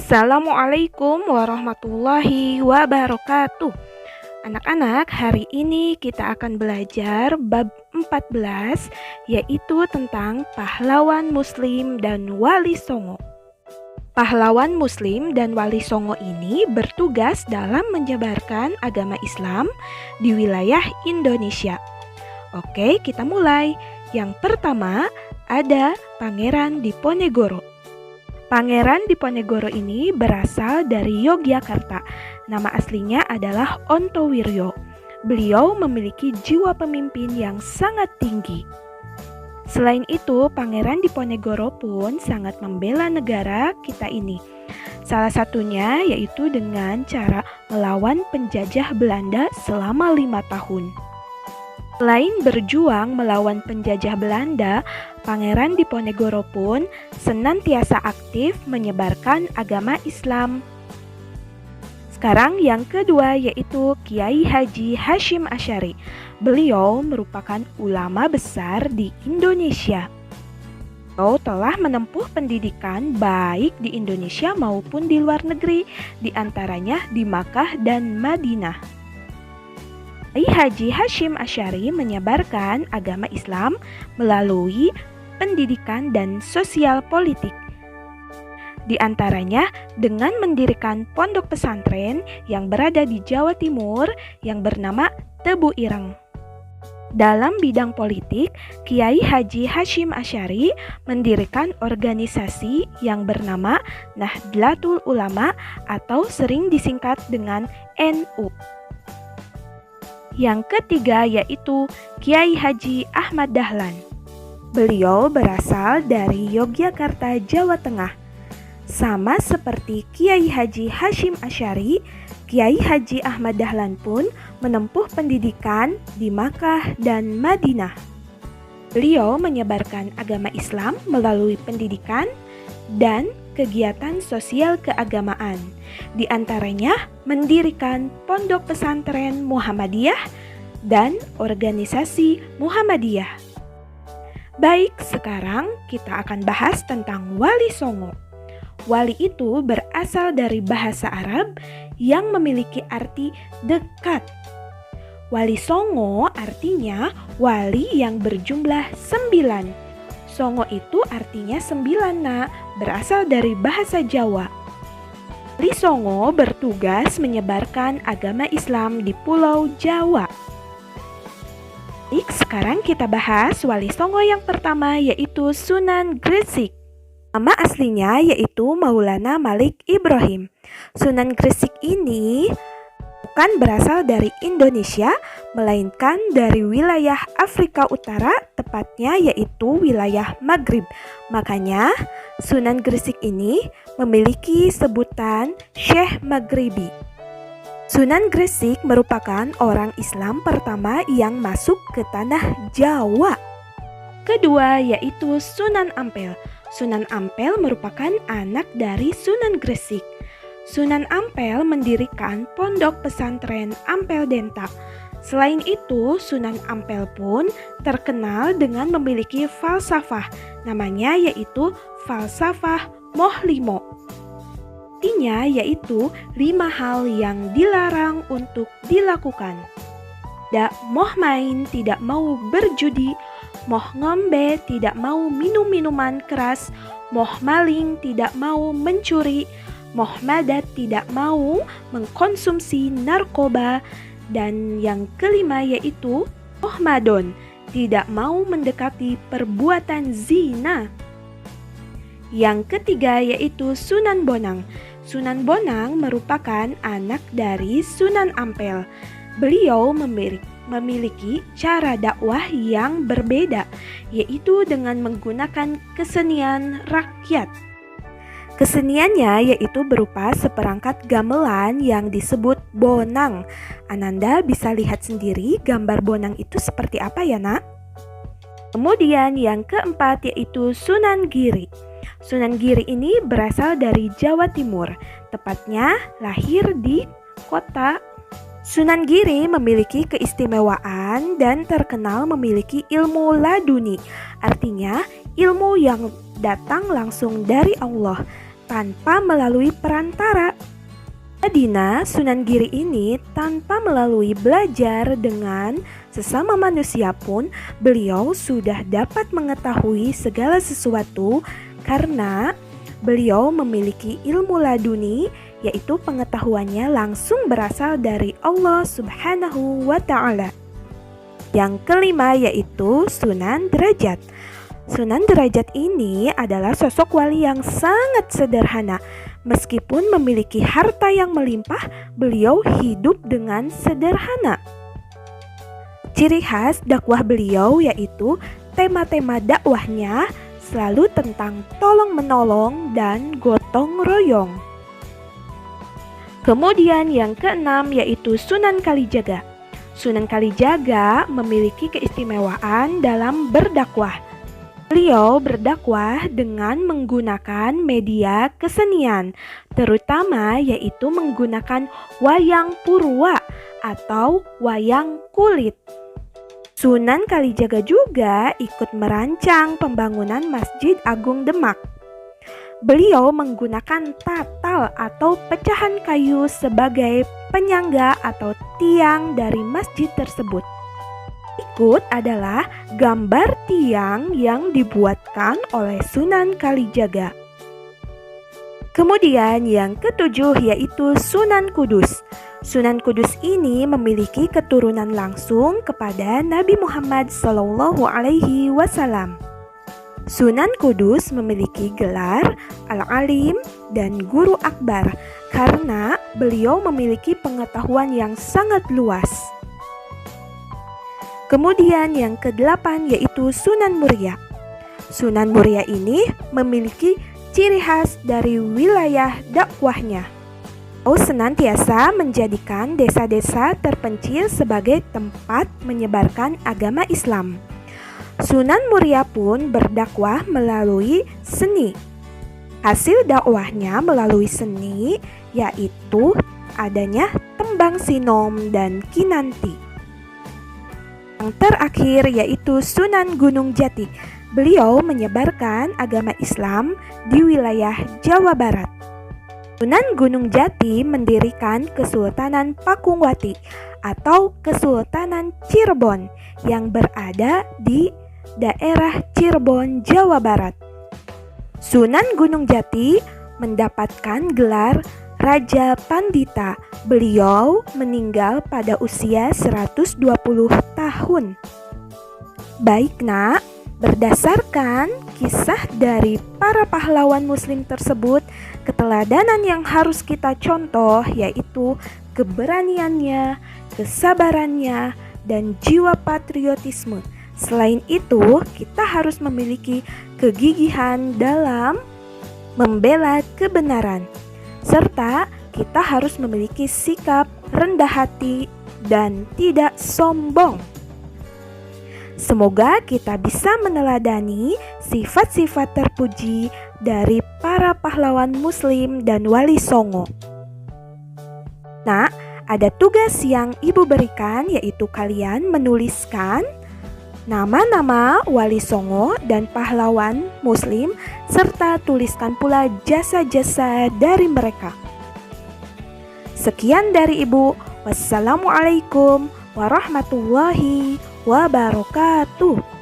Assalamualaikum warahmatullahi wabarakatuh. Anak-anak, hari ini kita akan belajar bab 14, yaitu tentang pahlawan muslim dan wali songo. Pahlawan muslim dan wali songo ini bertugas dalam menyebarkan agama Islam di wilayah Indonesia. Oke, kita mulai. Yang pertama ada Pangeran Diponegoro. Pangeran Diponegoro ini berasal dari Yogyakarta. Nama aslinya adalah Ontowiryo. Beliau memiliki jiwa pemimpin yang sangat tinggi. Selain itu, Pangeran Diponegoro pun sangat membela negara kita ini. Salah satunya yaitu dengan cara melawan penjajah Belanda selama 5 tahun. Selain berjuang melawan penjajah Belanda, Pangeran Diponegoro pun senantiasa aktif menyebarkan agama Islam. Sekarang yang kedua yaitu Kiai Haji Hasyim Asy'ari. Beliau merupakan ulama besar di Indonesia. Beliau telah menempuh pendidikan baik di Indonesia maupun di luar negeri, di antaranya di Makkah dan Madinah. Haji Hasyim Asy'ari menyebarkan agama Islam melalui pendidikan dan sosial politik. Di antaranya dengan mendirikan pondok pesantren yang berada di Jawa Timur yang bernama Tebu Ireng. Dalam bidang politik, Kiai Haji Hasyim Asy'ari mendirikan organisasi yang bernama Nahdlatul Ulama atau sering disingkat dengan NU. Yang ketiga yaitu Kiai Haji Ahmad Dahlan. Beliau berasal dari Yogyakarta, Jawa Tengah. Sama seperti Kiai Haji Hasyim Asy'ari, Kiai Haji Ahmad Dahlan pun menempuh pendidikan di Makkah dan Madinah. Beliau menyebarkan agama Islam melalui pendidikan dan kegiatan sosial keagamaan. Di antaranya mendirikan pondok pesantren Muhammadiyah dan organisasi Muhammadiyah. Baik, sekarang kita akan bahas tentang wali songo. Wali itu berasal dari bahasa Arab yang memiliki arti dekat. Wali songo artinya wali yang berjumlah 9. Songo itu artinya 9, nak, berasal dari bahasa Jawa. Wali songo bertugas menyebarkan agama Islam di Pulau Jawa. Baik, sekarang kita bahas wali songo yang pertama yaitu Sunan Gresik. Nama aslinya yaitu Maulana Malik Ibrahim. Sunan Gresik ini bukan berasal dari Indonesia, melainkan dari wilayah Afrika Utara, tepatnya yaitu wilayah Maghrib. Makanya Sunan Gresik ini memiliki sebutan Syekh Maghribi. Sunan Gresik merupakan orang Islam pertama yang masuk ke tanah Jawa. Kedua yaitu Sunan Ampel. Sunan Ampel merupakan anak dari Sunan Gresik. Sunan Ampel mendirikan pondok pesantren Ampel Denta. Selain itu, Sunan Ampel pun terkenal dengan memiliki falsafah, namanya yaitu falsafah Moh5. Artinya yaitu 5 hal yang dilarang untuk dilakukan. Tidak moh main, tidak mau berjudi, moh ngombe, tidak mau minum minuman keras, moh maling, tidak mau mencuri, moh madat, tidak mau mengkonsumsi narkoba, dan yang kelima yaitu moh madon, tidak mau mendekati perbuatan zina. Yang ketiga yaitu Sunan Bonang. Sunan Bonang merupakan anak dari Sunan Ampel. Beliau memiliki cara dakwah yang berbeda, yaitu dengan menggunakan kesenian rakyat. Keseniannya yaitu berupa seperangkat gamelan yang disebut bonang. Ananda bisa lihat sendiri gambar bonang itu seperti apa ya, nak? Kemudian yang keempat yaitu Sunan Giri. Sunan Giri ini berasal dari Jawa Timur, tepatnya lahir di kota. Sunan Giri memiliki keistimewaan dan terkenal memiliki ilmu laduni, artinya ilmu yang datang langsung dari Allah. tanpa melalui perantara. Adina Sunan Giri ini tanpa melalui belajar dengan sesama manusia pun beliau sudah dapat mengetahui segala sesuatu karena beliau memiliki ilmu laduni, yaitu pengetahuannya langsung berasal dari Allah Subhanahu wa Ta'ala. Yang kelima yaitu Sunan Derajat. Sunan Derajat ini adalah sosok wali yang sangat sederhana. Meskipun memiliki harta yang melimpah, beliau hidup dengan sederhana. Ciri khas dakwah beliau yaitu tema-tema dakwahnya selalu tentang tolong-menolong dan gotong royong. Kemudian yang keenam yaitu Sunan Kalijaga. Sunan Kalijaga memiliki keistimewaan dalam berdakwah. Beliau berdakwah dengan menggunakan media kesenian, terutama yaitu menggunakan wayang purwa atau wayang kulit. Sunan Kalijaga juga ikut merancang pembangunan Masjid Agung Demak. Beliau menggunakan tatal atau pecahan kayu sebagai penyangga atau tiang dari masjid tersebut. Berikut adalah gambar tiang yang dibuatkan oleh Sunan Kalijaga. Kemudian yang ketujuh yaitu Sunan Kudus. Sunan Kudus ini memiliki keturunan langsung kepada Nabi Muhammad SAW. Sunan Kudus memiliki gelar Al-Alim dan Guru Akbar karena beliau memiliki pengetahuan yang sangat luas. Kemudian yang kedelapan yaitu Sunan Muria. Sunan Muria ini memiliki ciri khas dari wilayah dakwahnya. Beliau senantiasa menjadikan desa-desa terpencil sebagai tempat menyebarkan agama Islam. Sunan Muria pun berdakwah melalui seni. Hasil dakwahnya melalui seni yaitu adanya tembang sinom dan kinanti. Yang terakhir yaitu Sunan Gunung Jati. Beliau menyebarkan agama Islam di wilayah Jawa Barat. Sunan Gunung Jati mendirikan Kesultanan Pakungwati atau Kesultanan Cirebon yang berada di daerah Cirebon, Jawa Barat. Sunan Gunung Jati mendapatkan gelar Raja Pandita. Beliau meninggal pada usia 120 tahun. Baik nak, berdasarkan kisah dari para pahlawan muslim tersebut, keteladanan yang harus kita contoh yaitu keberaniannya, kesabarannya, dan jiwa patriotisme. Selain itu, kita harus memiliki kegigihan dalam membela kebenaran. Serta kita harus memiliki sikap rendah hati dan tidak sombong. Semoga kita bisa meneladani sifat-sifat terpuji dari para pahlawan muslim dan wali songo. Nah, ada tugas yang ibu berikan yaitu kalian menuliskan nama-nama wali songo dan pahlawan muslim serta tuliskan pula jasa-jasa dari mereka. Sekian dari ibu. Wassalamualaikum warahmatullahi wabarakatuh.